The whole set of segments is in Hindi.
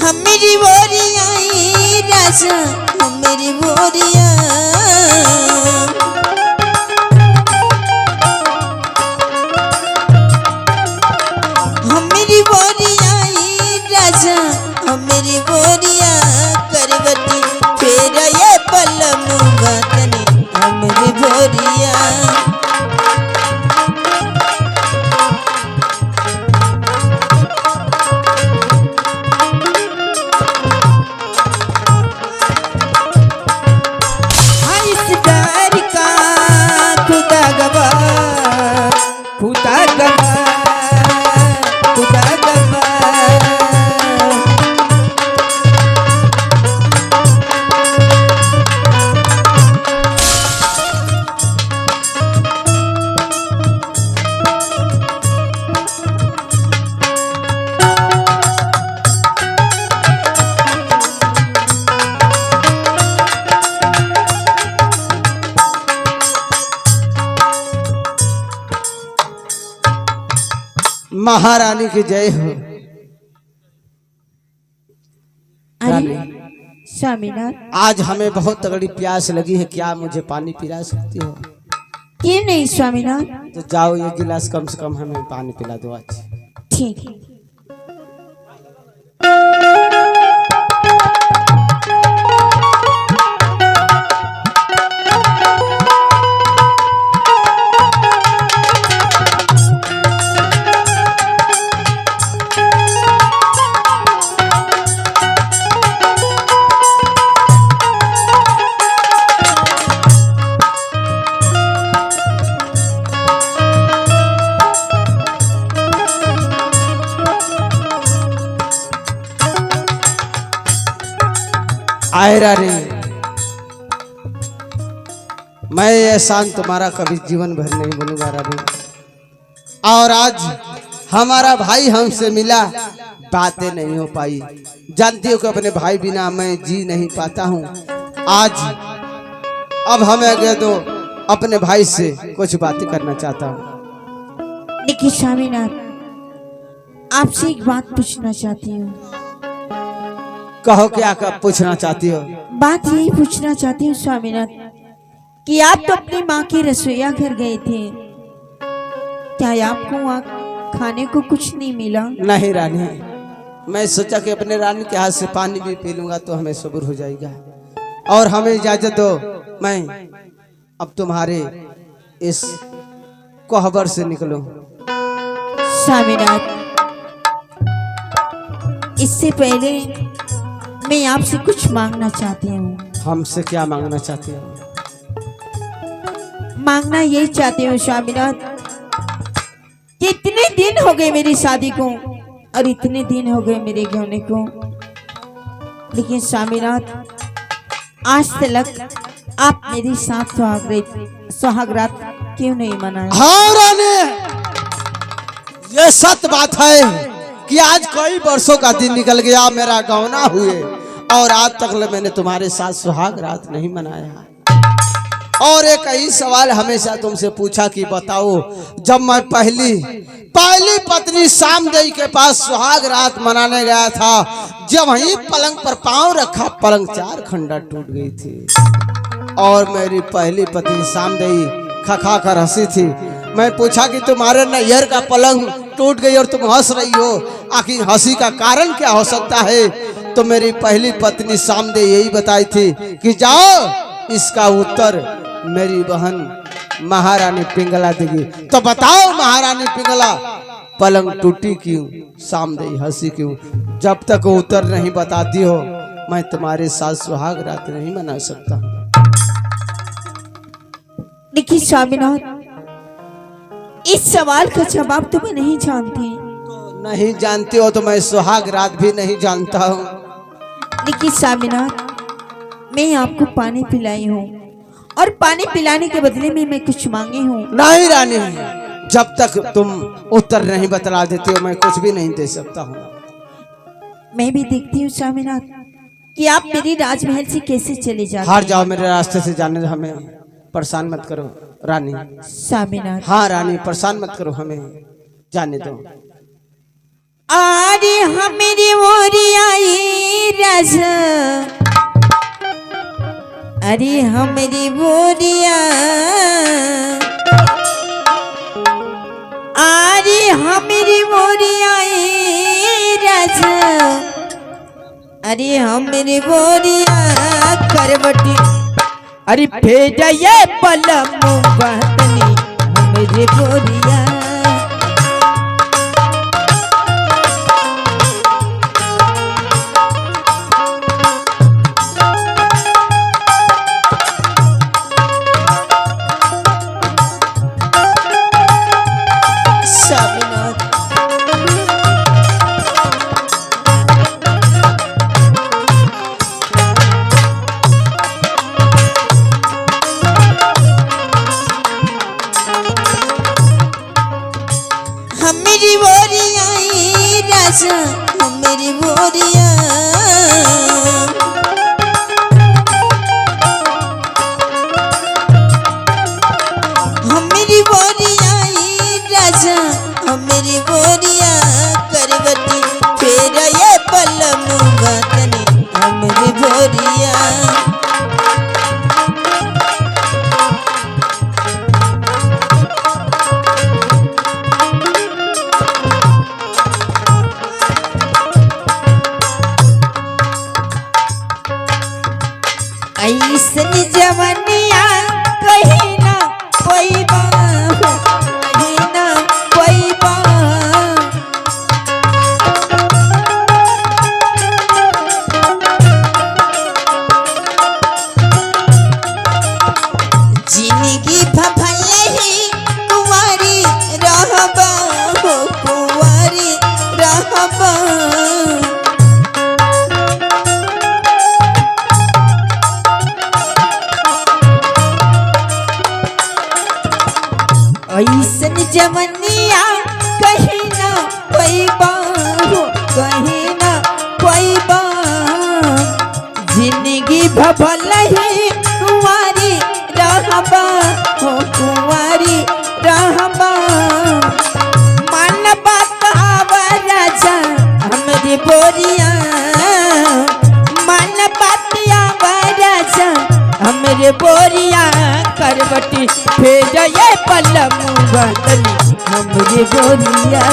मेरी बोरिया राजा मेरी बोरिया मेरी बोरिया राजा मेरी बोरिया करवटी फेर ये पलम तने मेरी बोरिया महारानी की जय हो। स्वामीनाथ आज हमें बहुत तगड़ी प्यास लगी है, क्या मुझे पानी पिला सकती हो? क्यों नहीं स्वामीनाथ। तो जाओ ये गिलास कम से कम हमें पानी पिला दो आज। ठीक है। आयरा रे, मैं एहसान तुम्हारा कभी जीवन भर नहीं भूलूंगा रानी। और आज हमारा भाई हमसे मिला, बातें नहीं हो पाई। जानती हो कि अपने भाई बिना मैं जी नहीं पाता हूँ। आज अब हमें अगर तो अपने भाई से कुछ बातें करना चाहता हूँ। देखिए स्वामीनाथ, आपसे एक बात पूछना चाहती हूँ। कहो क्या पूछना चाहती हो? बात यही पूछना चाहती हूँ स्वामीनाथ कि आप तो अपनी माँ के रसोईया घर गए थे, क्या आपको वहाँ खाने को कुछ नहीं मिला? नहीं रानी, मैं सोचा कि अपने रानी के हाथ से पानी भी पी लूंगा तो हमें सब्र हो जाएगा। और हमें इजाजत दो, मैं अब तुम्हारे इस कोहबर से निकलूं। स्वामीनाथ, इससे पहले मैं आपसे कुछ मांगना चाहती हूँ। हमसे क्या मांगना चाहती हो? मांगना यही चाहती हूँ स्वामीनाथ कि इतने दिन हो गए मेरी शादी को और इतने दिन हो गए मेरे होने को, लेकिन स्वामीनाथ आज तक आप मेरे साथ सुहागरात क्यों नहीं मनाए? हाँ रानी, ये सत्य बात है कि आज कई वर्षों का दिन निकल गया, मेरा गौना हुए और आज तक मैंने तुम्हारे साथ सुहाग रात नहीं मनाया। और एक ही सवाल हमेशा तुमसे पूछा कि बताओ, जब मैं पहली पत्नी सामदेई के पास सुहाग रात मनाने गया था, जब वहीं पलंग पर पांव रखा, पलंग 4 खंडा टूट गई थी। और मेरी पहली पत्नी सामदेई खखा कर हंसी थी। मैं पूछा कि तुम्हारे नैहर का पलंग टूट गई और तुम हंस रही हो, आखिर हंसी का कारण क्या हो सकता है? तो मेरी पहली पत्नी सामदेई यही बताई थी कि जाओ इसका उत्तर मेरी बहन महारानी पिंगला देगी। तो बताओ महारानी पिंगला, पलंग टूटी क्यों, सामदेई हंसी क्यों? जब तक उत्तर नहीं बताती हो, मैं तुम्हारे साथ सुहाग रात नहीं मना सकता। देखिए स्वामीनाथ, इस सवाल का जवाब तो मैं नहीं जानती। नहीं जानती हो तो मैं सुहाग रात भी नहीं जानता हूँ। देखिए स्वामीनाथ, मैं आपको पानी पिलाई हूँ और पानी पिलाने के बदले में मैं कुछ मांगी हूँ। नहीं रानी, जब तक तुम उत्तर नहीं बतला देती हो मैं कुछ भी नहीं दे सकता हूँ। मैं भी देखती हूँ स्वामीनाथ कि आप मेरी राजमहल से कैसे चले जाते। हार जाओ मेरे रास्ते से, जाने दो, हमें परेशान मत करो रानी। स्वामीनाथ, हाँ रानी, परेशान मत करो, हमें जाने दो। अरे हमेरी मोरी आई राजा अरे हमारी बोरिया अरे हमारी बोरिया राजा अरे हमारी बोरिया करवटी अरे भेज ये पलम बहतनी हमारी बोरिया मेरी बोरिया राजा मेरी बोरिया मेरी बोरिया राजा मेरी बोरिया करवटी फिर ये पलम बतनी मेरी बोरिया ऐसन जवनिया कहीं ना कोई कहीं ना कोई जिंदगी भभल ही कुंवारी रहबा हो कुंवारी रहबा ऐसन जवनिया कहीं ना कोई कहीं ना कोई जिंदगी भभल ही कुंवारी रहबा हो कुंवारी रहबा मन बात आवा राजा हमारी बोरिया मन बात आवा राजा हमारे बोरिया करवटी भेज ये पलम बदली हमारे बोरिया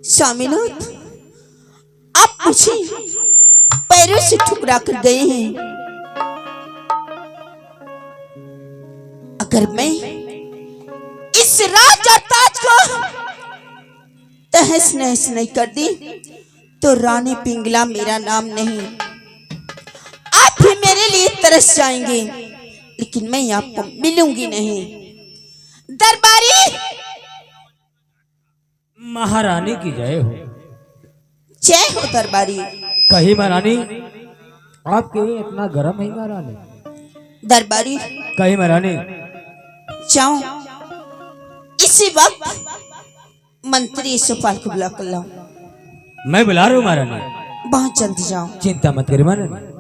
स्वामीनाथ आप मुझे पैरों से ठुकरा कर गए हैं। अगर मैं इस राजा ताज को तहस नहस नहीं कर दी तो रानी पिंगला मेरा नाम नहीं। आप भी मेरे लिए तरस जाएंगे लेकिन मैं आपको मिलूंगी नहीं। दरबारी महारानी की जय हो। जय हो दरबारी। कही महारानी आपके इतना गर्म है महारानी। दरबारी कही महारानी जाओ इसी वक्त मंत्री सुपाल को बुला कर लाओ। मैं बुला रहा हूँ महारानी। बहुत जल्दी जाओ। चिंता मत करिए महारानी।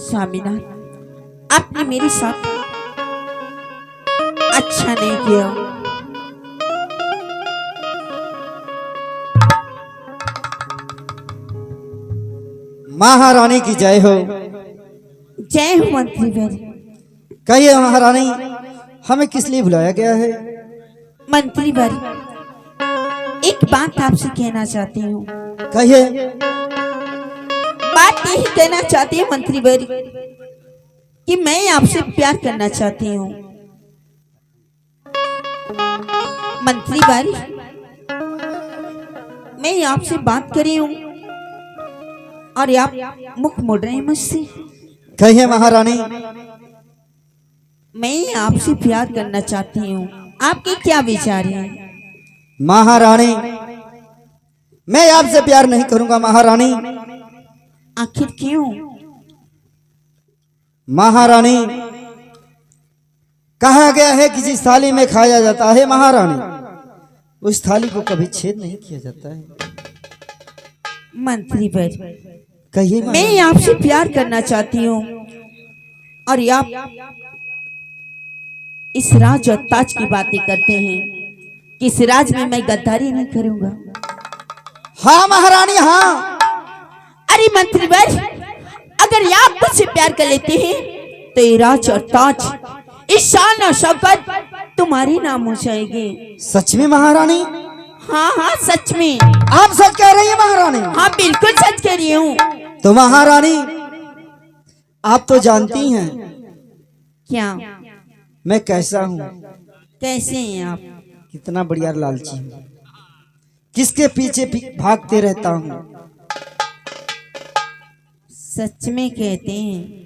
स्वामीनाथ आपने मेरे साथ अच्छा नहीं किया। महारानी की जय हो। जय हो मंत्री वर। कहिए महारानी हमें किस लिए बुलाया गया है? मंत्री वर एक बात आपसे कहना चाहती हूँ। कहिए। बात यही कहना चाहती हूँ मंत्री वर कि मैं आपसे प्यार करना चाहती हूँ। मंत्री वर मैं आपसे बात कर रही हूँ और आप मुख मोड़ रहे हैं मुझसे। कहिए महारानी। मैं आपसे प्यार करना चाहती हूँ, आपके क्या विचार हैं? महारानी मैं आपसे प्यार नहीं करूंगा महारानी। आखिर क्यों? महारानी कहा गया है कि जिस थाली में खाया जाता है महारानी, उस थाली को कभी छेद नहीं किया जाता है। मंत्री वर, कहिए मैं महारानी। आपसे प्यार करना चाहती हूँ और आप इस राज और ताज की बातें करते हैं कि इस राज में मैं गद्दारी नहीं करूंगा। हाँ महारानी हाँ। अरे मंत्री वर, अगर आप मुझसे प्यार कर लेते हैं तो ये राज और ताज, इस शान और शौकत तुम्हारे नाम हो जाएंगे। सच में महारानी? हाँ हाँ सच में। आप सच कह रही हैं महारानी? हाँ बिल्कुल सच कह रही हूँ। तो महारानी आप तो जानती हैं क्या? मैं कैसा हूँ, कैसे हैं आप? कितना बढ़िया लालची हूँ, किसके पीछे भागते रहता हूँ। सच में कहते हैं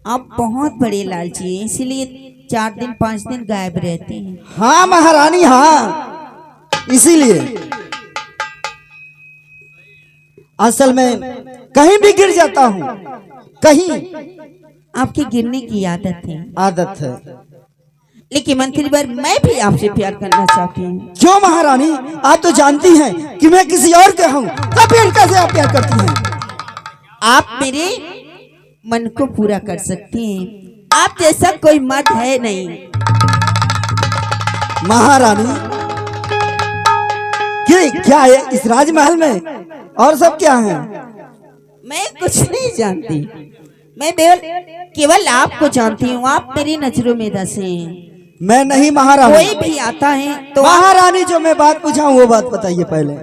आप बहुत बड़े लालची हैं, इसीलिए 4 दिन 5 दिन गायब रहते हैं। हाँ महारानी हाँ, इसीलिए असल में कहीं भी गिर जाता हूँ, कहीं। आपकी गिरने की आदत है। आदत है। लेकिन मंत्री वर, मैं भी आपसे प्यार करना चाहती हूँ। क्यों महारानी? आप तो जानती हैं कि मैं किसी और का हूँ, तब फिर कैसे आप प्यार करती हैं? आप मेरे मन को पूरा कर सकती हैं, आप जैसा कोई मर्द है नहीं। महारानी क्या है इस राजमहल में और सब क्या है? मैं कुछ नहीं जानती, मैं केवल आपको जानती हूँ। आप मेरी नजरों में धसे हैं। मैं नहीं महारानी। कोई भी आता है तो महारानी जो मैं बात पूछा हूँ वो बात बताइए पहले।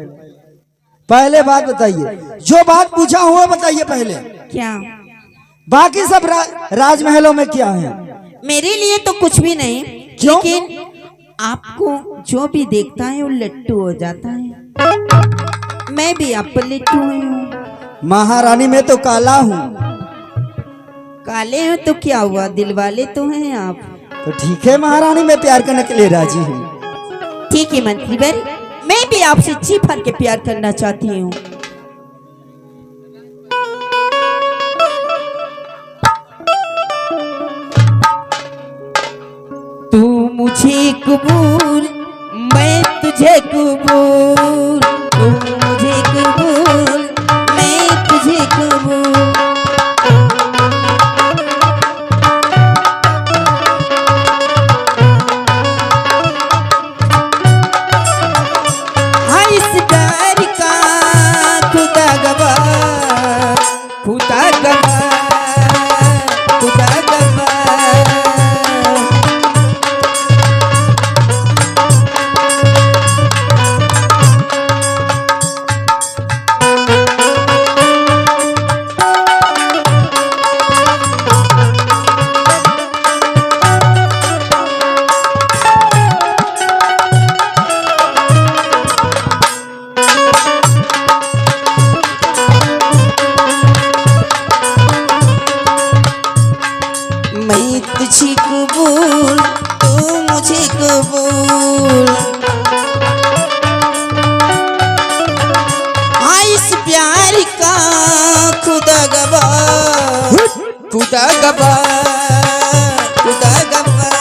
पहले बात बताइए, जो बात पूछा हूँ वो बताइए पहले। क्या? बाकी सब राजमहलों में क्या है? मेरे लिए तो कुछ भी नहीं। क्यों? लेकिन आपको जो भी देखता है वो लट्टू हो जाता है। मैं भी आप पर लट्टू हुई हूँ। महारानी मैं तो काला हूँ। काले हैं तो क्या हुआ, दिल वाले तो हैं आप। तो ठीक है महारानी, मैं प्यार करने के लिए राजी हूँ। ठीक है मंत्री वर, मैं भी आपसे जी भर के प्यार करना चाहती हूँ। तू मुझे कबूल, मैं तुझे कबूल। तू मुझे कबूल, मैं तुझे कबूल। हाँ इस प्यार का खुदा गवाह, खुदा गवाह, खुदा गवाह। मैं तुझे कबूल, तू मुझे कबूल। हाँ इस प्यार का खुदा गवाह, खुदा गवाह, खुदा गवाह।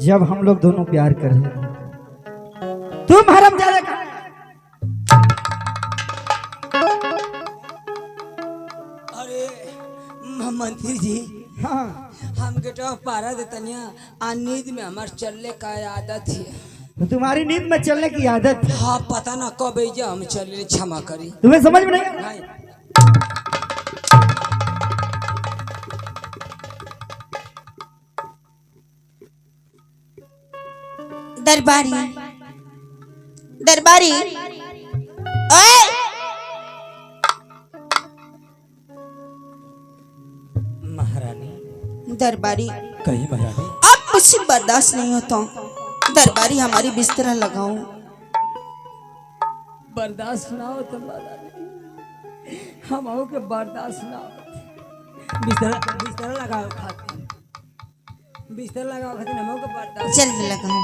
जब हम लोग दोनों प्यार कर रहे थे। तुम हरामजादा कहाँ है? अरे मंत्री जी, हाँ हम गेटवा पारा देतनिया आ नींद में हमार चलने का आदत है। तो तुम्हारी नींद में चलने की आदत है। हाँ पता ना कब ऐजा हम चले, क्षमा करी। तुम्हें समझ में नहीं आ रहा? नहीं। दरबारी दरबारी ओए महारानी दरबारी कहीं महारानी अब मुझसे बर्दाश्त नहीं होता। दरबारी हमारी बिस्तरा लगाओ। बर्दाश्त ना हो तो महारानी हम आओ के बर्दाश्त ना हो। बिस्तर लगाओ खाते, बिस्तर लगाओ खाते हम आओ के बर्दाश्त। जल्द लगाओ।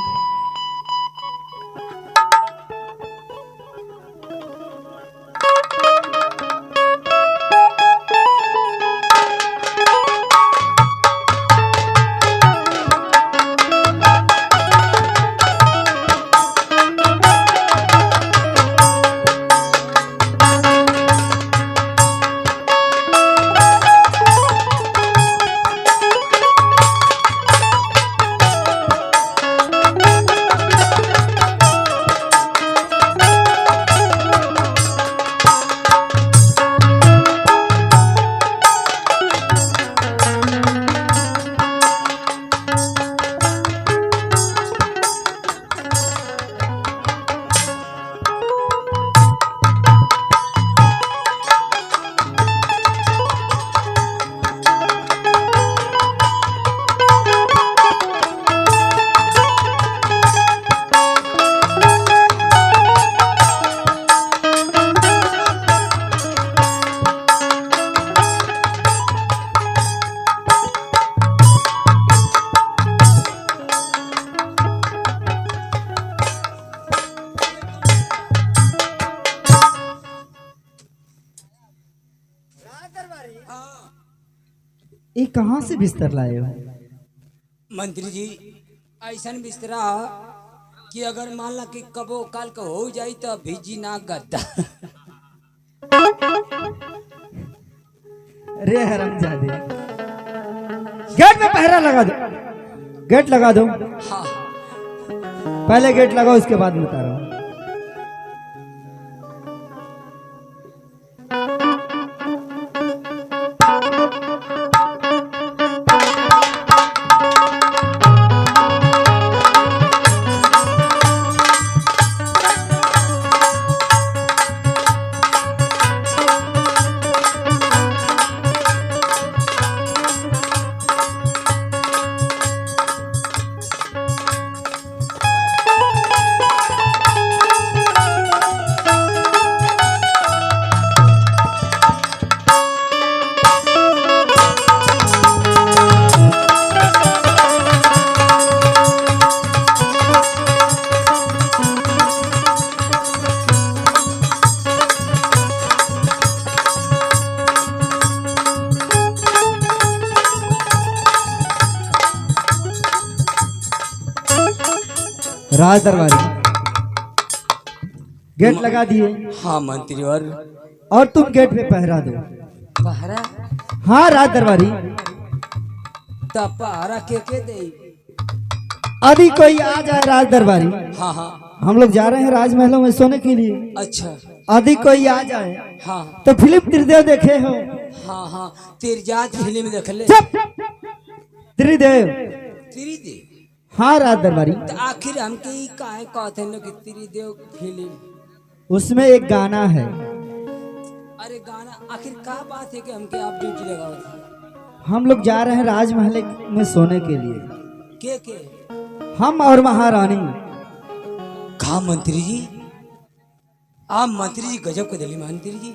ये कहाँ से बिस्तर लाए हो? मंत्री जी ऐसा बिस्तरा कि अगर मान ला कि कबो काल का हो जाई तो भीजी ना गद्दा। अरे हरामजादे, गेट में पहरा लगा दो। गेट लगा दो। हाँ पहले गेट लगाओ, उसके बाद बता रहा हूँ। राज दरबारी गेट लगा दिए हाँ मंत्री। और तुम गेट पे पहरा दो। पहरा? हाँ राज दरबारी। तो पहरा के दे? अभी कोई आ जाए राज दरबारी, हाँ हाँ हम लोग जा रहे हैं राजमहलों में सोने के लिए। अच्छा अभी कोई आ जाए हाँ तो फिल्म त्रिदेव देखे हो? हाँ हाँ तेरी जात फिल्म देख ले। चुप! त्रिदेव। तेरी दे? हाँ राज दरबारी। तो आखिर हमके ई काहे कहते हैं कि तेरी देव फिल्म? उसमें एक गाना है। अरे गाना आखिर का बात है कि हमके आप ड्यूटी लगाओ थे? हम लोग जा रहे हैं राजमहल में सोने के लिए, के हम और महारानी। कहा मंत्री जी? आप मंत्री जी गजब के दिली मंत्री जी।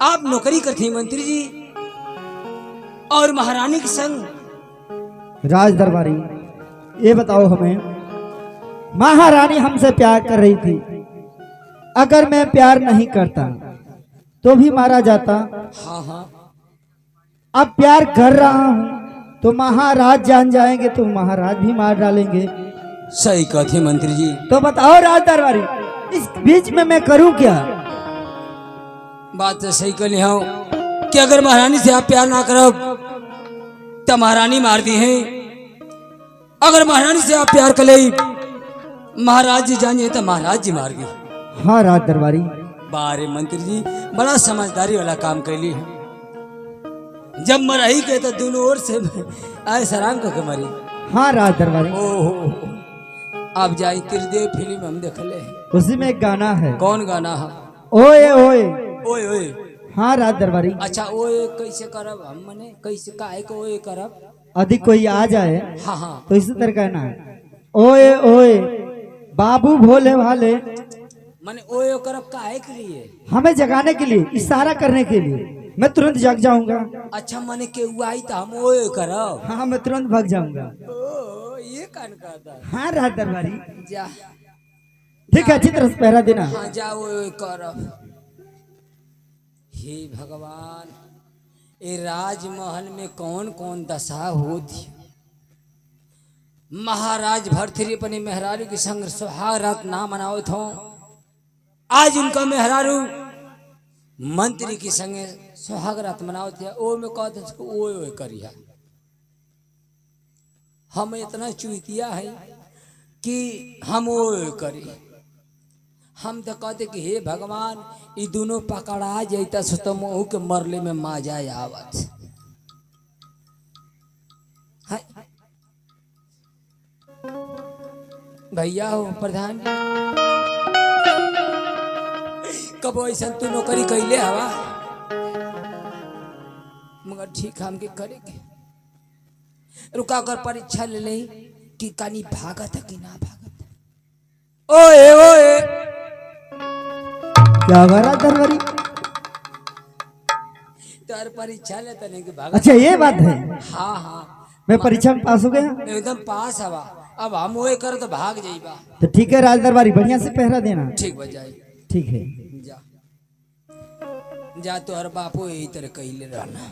आप नौकरी करते हैं मंत्री जी और महारानी के संग। राज दरबारी ये बताओ हमें, महारानी हमसे प्यार कर रही थी, अगर मैं प्यार नहीं करता तो भी मारा जाता। हाँ हाँ अब प्यार कर रहा हूं तो महाराज जान जाएंगे तो महाराज भी मार डालेंगे। सही कहते मंत्री जी। तो बताओ राज दरबारी, इस बीच में मैं करूं क्या? बात तो सही कर लिया कि अगर महारानी से आप प्यार ना करब तो महारानी मार दी है, अगर महारानी से आप प्यार कर ले महाराज जी जानिए तो महाराज जी मार दी। हाँ राज दरबारी। बारे मंत्री जी बड़ा समझदारी वाला काम कर ली है। जब मरही के तो दोनों ओर से आए सराम को के मरी। हाँ राज दरबारी। ओहो आप जाए त्रिदेव फिल्म हम देख ले, उसी में एक गाना है। कौन गाना है? ओए ओए। ओए ओए। हाँ राज दरबारी। अच्छा ओए कैसे करब हम, मने कैसे काहे को ओए करब? अधिक कोई आ जाए हाँ हाँ तो इसी तरह कहना है, ओए ओए बाबू भोले भाले। मने ओए करब काहे के लिए? हमें जगाने के लिए, इशारा करने के लिए। मैं तुरंत जग जाऊंगा। अच्छा मने के आई तो हम ओए करब। हाँ मैं तुरंत भाग जाऊंगा। ओ ये कान कहता है। हाँ राज दरबारी। जा ठीक है, अच्छी तरह से पहरा देना। हाँ जा ओए करब। हे भगवान, ये राजमहल में कौन कौन दशा होती। महाराज भरथरी अपने मेहरारू के संग सुहाग रात ना मनावत हो, आज उनका मेहरारू मंत्री के संगे सुहाग रात मनावत है। ओ में कहते ओए ओए करिया। हम इतना चुतिया है कि हम ओए करी। हम तो कहते कि हे भगवान ये दोनों पकड़ा जाता सो तो महू के मरले में मजा आवत। भैया हो प्रधान कब ऐसा तू नौकरी कैले हवा, मगर ठीक हमके करेंगे। रुका कर परीक्षा ले ले कि कानी भागत है कि ना भागत। ओए ओए क्या हुआ राज दरबारी? तार परीक्षा लेता नहीं कि भागत। अच्छा ये बात है। हाँ हाँ मैं परीक्षा में पास हो गया। एकदम पास हवा। अब हम ओए कर तो भाग जाइबा। तो ठीक है राज दरबारी, बढ़िया से पहरा देना। ठीक बजाई। ठीक है। जा जा तो हर बापू यही तरह कहले रहना।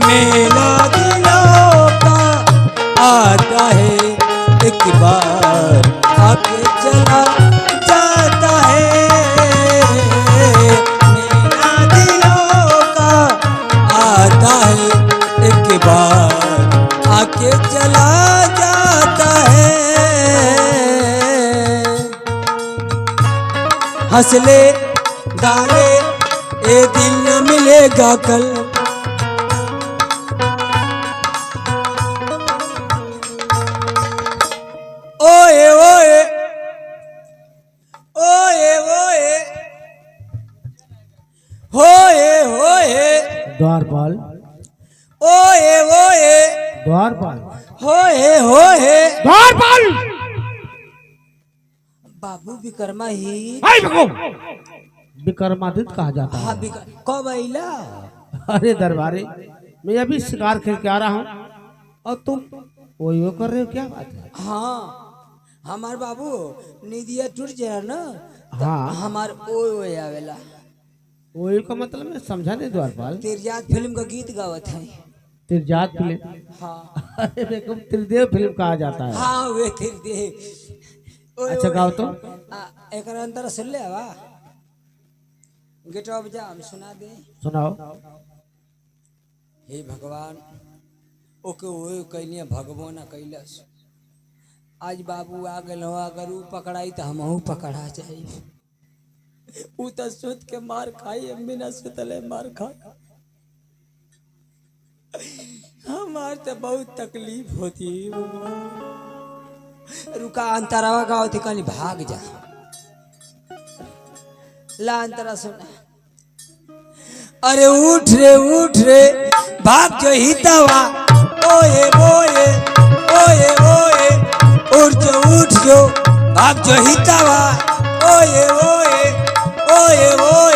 मेला दिलों का आता है एक बार आके चला जाता है। मेला दिलों का आता है एक बार आके चला जाता है। हंस ले गाले ए दिल न मिलेगा कल। ओए ओए ओए ओए होए होए द्वारपाल, ओए ओए द्वारपाल, होए होए द्वारपाल। बाबू विक्रमा ही हाय भगो, विक्रमादित्य कहा जाता है। हाँ कब आइला? अरे दरबारी, मैं अभी शिकार खेल के आ रहा हूँ और तुम वही वो कर रहे हो, क्या बात है? हाँ हमार बाबू निदिया टूट जाए ना हाँ हमार ओए ओए आवेला। वही का मतलब मैं समझा नहीं द्वारपाल। तिरजात फिल्म का गीत गावत है। त्रिजात फिल्म? हाँ अरे देखो त्रिदेव फिल्म कहा जाता है। हाँ वे तिरदेव। अच्छा गाओ तो। एक अंतर सुन ले हवा गेटवा बजा हम सुना दे। सुनाओ। हे भगवान ओके ओए कैलिया भगवान कैलस। आज बाबू आ गए, अगर ऊ पकड़ाई तो हमहू पकड़ा जाए। ऊ तो सुत के मार खाई अम्मी ना सुतले मार खा हमार तो बहुत तकलीफ होती रुका अंतरावा गाँव थी कहीं भाग जा ला अंतरा सुना अरे उठ रे भाग जो हितावा ओए ओए ओए ओए उठ जो भाग जो हितावा ओए ओए ओए ओए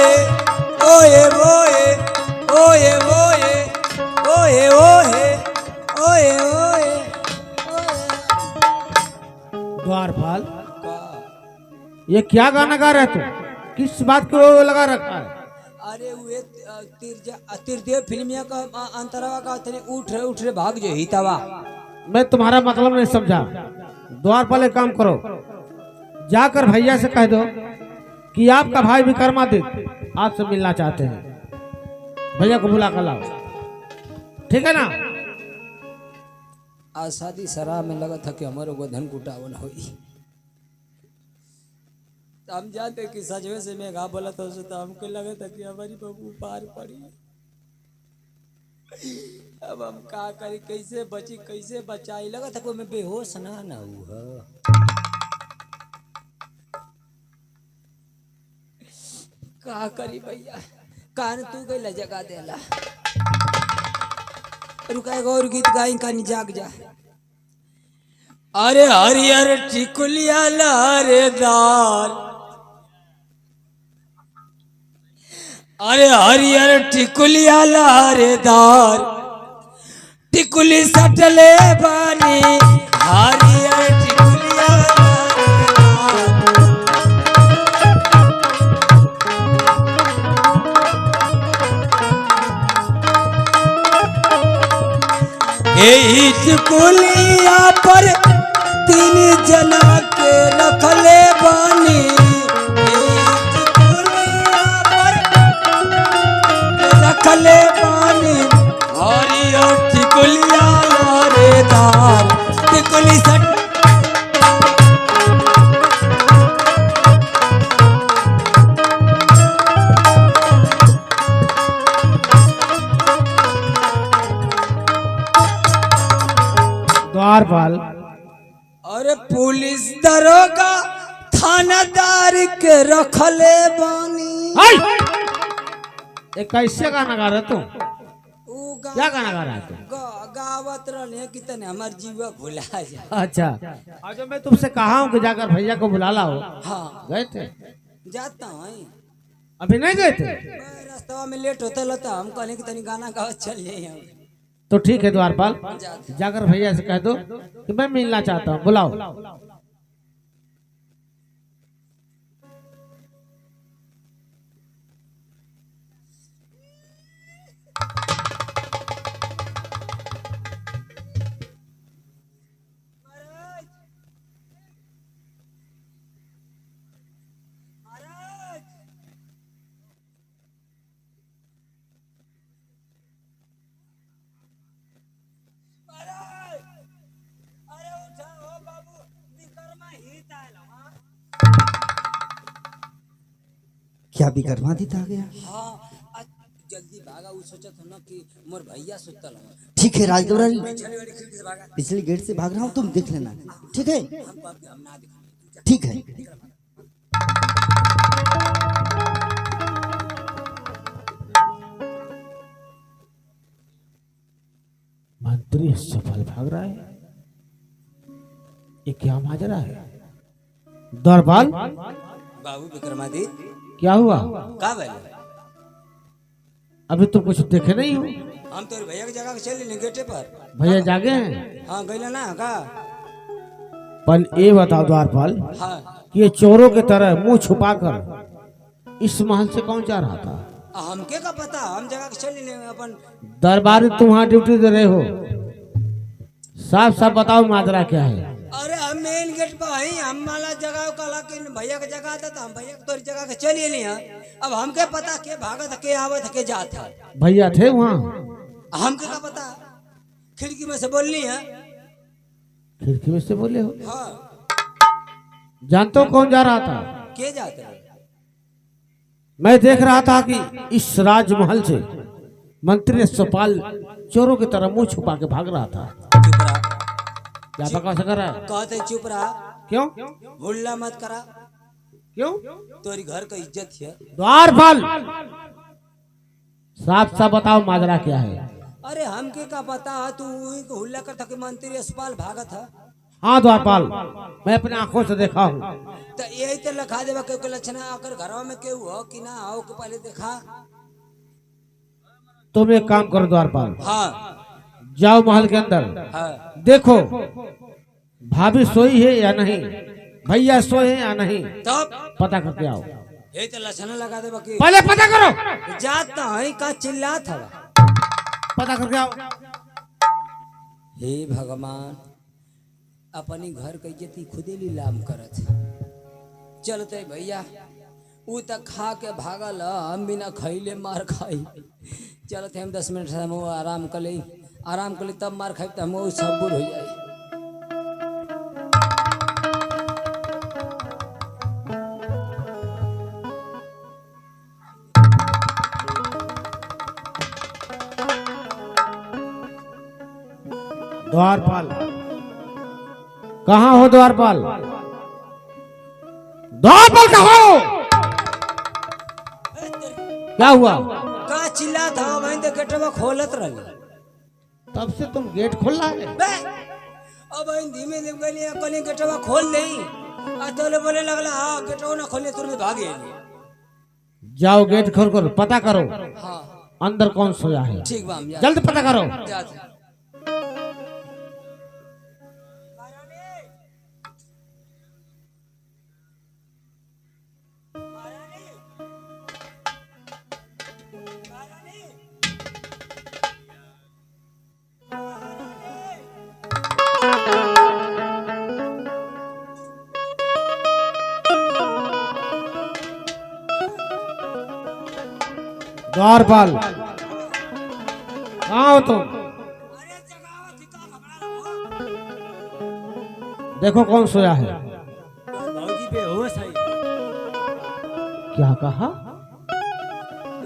ओए ओए ओए ओए ओए ओए ओए ओए द्वारपाल, ये क्या गाना गा रहा है तू? किस बात को लगा रखा है? अरे वे तिरदेव फिल्मिया का अंतरावा का तने उठ रे भाग जो हितावा। मैं तुम्हारा मतलब नहीं समझा। द्वारपाल एक काम करो, जाकर भैया से कह दो कि आपका भाई विक्रमादित्य आपसे मिलना चाहते हैं। भैया को बुला कर लाओ, ठीक है ना? आज शादी शराब में लगा था कि हमारे को धन कुटावन हुई। हम जानते कि सजवे से मैं गा बोला था उसे, तो हमको लगा था कि हमारी बहू पार पड़ी। अब हम का करी, कैसे बची कैसे बचाई, लगा था कोई मैं बेहोश ना हुआ। का करी भैया, कान तू गई जगा देला। रुकाएगा और गीत गाई कानी जाग जा। अरे हरियर टिकुलिया लहरेदार, अरे हरियर टिकुलिया लहरेदार, टिकुली सटले बानी हरियर टिकुलिया यही टिकुलिया पर तीन जना के रखले बानी, रखले पानी हरियर टिकुलिया लहरेदार, टिकुली सट द्वारपाल, अरे पुलिस दरोगा थानादार के रखले बानी। ये कैसे गाना गा रहा है तू? ऊ क्या गाना गा रहा है तू? गावत रहे कितने हमार जीवा भुला जा। अच्छा, आज मैं तुमसे कहा हूँ कि जाकर भैया को बुला लाओ। हाँ गए थे? जाता हूँ, अभी नहीं गए थे? रास्ता में लेट होता लता हम कहने की तनी गाना गावत चल जाए। तो ठीक है द्वारपाल, जाकर भैया से कह दो कि मैं मिलना चाहता हूँ, बुलाओ। क्या विक्रमादित्य आ गया? हाँ जल्दी भागा, वो सोचत हो ना कि मोर भैया सुतल हो। ठीक है राजदरबारी, पिछली वाली खिड़की से भागा, पिछले गेट से भाग रहा हूँ, तुम देख लेना, ठीक है? हम ना दिखा। ठीक है। मंत्री सफल भाग रहा है, ये क्या माजरा है? द्वारपाल, बाबू विक्रमादित्य क्या हुआ? का बोले? अभी तुम कुछ देखे नहीं हो? हम तो भैया की जगह चल लेने गेटे पर। भैया जागे हैं? हाँ गईला ना का। पर ये बताओ द्वारपाल, हाँ कि ये चोरों की तरह मुंह छुपाकर इस महल से कौन जा रहा था? हमके का पता, हम जगह चल लेने अपन। दरबारी तुम वहां ड्यूटी दे रहे हो, साफ साफ बताओ माजरा क्या है? अरे हम मेन गेट पर ही, हम वाला जगह कला कि भैया की जगह था, तो हम भैया की तोरी जगह के चलिए नहीं है। अब हमके पता के भागत के आवत के जात है। भैया थे वहाँ? हमके का पता, खिड़की में से बोलनी है। खिड़की में से बोले हो? हाँ जानते हो कौन जा रहा था? के जाते हैं? मैं देख रहा था कि इस राजमहल से मंत्री सपाल चोरों की तरह मुंह छुपा के भाग रहा था। चुप रहा। क्या बकवास कर रहा है? कहते चुप रहा, क्यों हुल्ला मत करा, क्यों? तोरी घर का इज्जत है। द्वारपाल, साफ साफ बताओ माजरा क्या है? अरे हमके का पता है, तू वही को हुल्ला करता कि मंत्री अस्पाल भागत है। हाँ द्वारपाल, मैं अपने आंखों से देखा हूँ। तो यही तो लखा देवा के लक्षण आकर घरों में केहू हो कि ना हो के पहले देखा। तुम एक काम करो द्वारपाल, हाँ जाओ महल के अंदर, हाँ देखो भाभी सोई है या नहीं, भैया सोए हैं या नहीं, तब पता करके आओ। यही तो लक्षण लगा देवा कि पहले पता करो, जाता है का चिल्ला था। पता करके आओ। हे भगवान, अपनी घर के इज्जत खुदे लीलाम करत। चलते भैया, ऊ तक खा के भागल, हम बिना खैले मार खाई। चलते हम 10 मिनट से हम आराम कर ली, तब मार खाई तो हम सब बुर हो जाए। द्वारपाल, कहाँ हो द्वारपाल? द्वारपाल कहाँ हो? क्या हुआ? का चिल्ला था वहीं तो गेटवा खोलत रही। तब से तुम गेट खोल रहा है? अब वहीं धीमे धीमे गली कली गेटवा खोल नहीं, तोले बोले लगला हाँ गेटवा ना खोले तुरंत भागे। जाओ गेट खोल कर पता करो हाँ अंदर कौन सोया है। ठीक बा, हम जा- जल्द पता करो। जाते। द्वारपाल, कहाँ हो तुम? देखो कौन सोया है। भाजी बेहोश है। क्या कहा?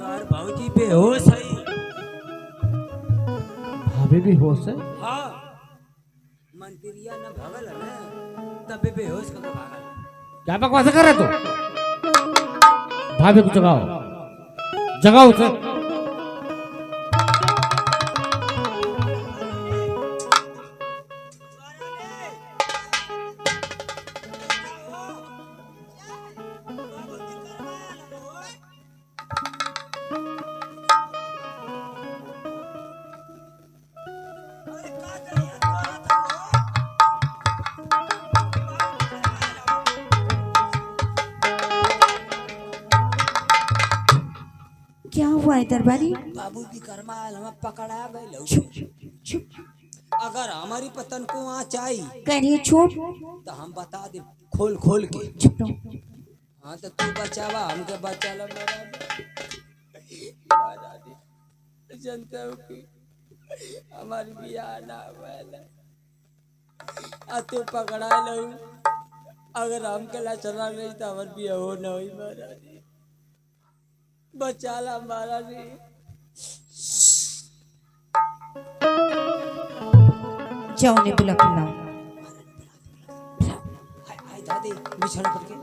यार भाजी बेहोश है। भाभी भी होश है? हाँ, मंत्रिया ना भगल है ना, तबे बेहोश करके भागल। क्या बकवास कर रहे तू? भाभी को जगाओ, जगाओ उसे। क्या हुआ है दरबारी? बाबू की करमाल हम पकड़ा गए। चुप, अगर हमारी पतन को आँच आई करिए छुप, तो हम बता दे खोल खोल के। चुप रहो। हाँ तो तू बचावा, हमके बचाला मेरा। जनता की हमारी बियाह ना हुआ, तू पकड़ा लो। अगर हमके ला चला नहीं तो हमार बियाह हो ना हुई महाराज। बचाला महाराज। जाओ ने बुला पिलाओ। हाय दादी बिछड़ पड़ के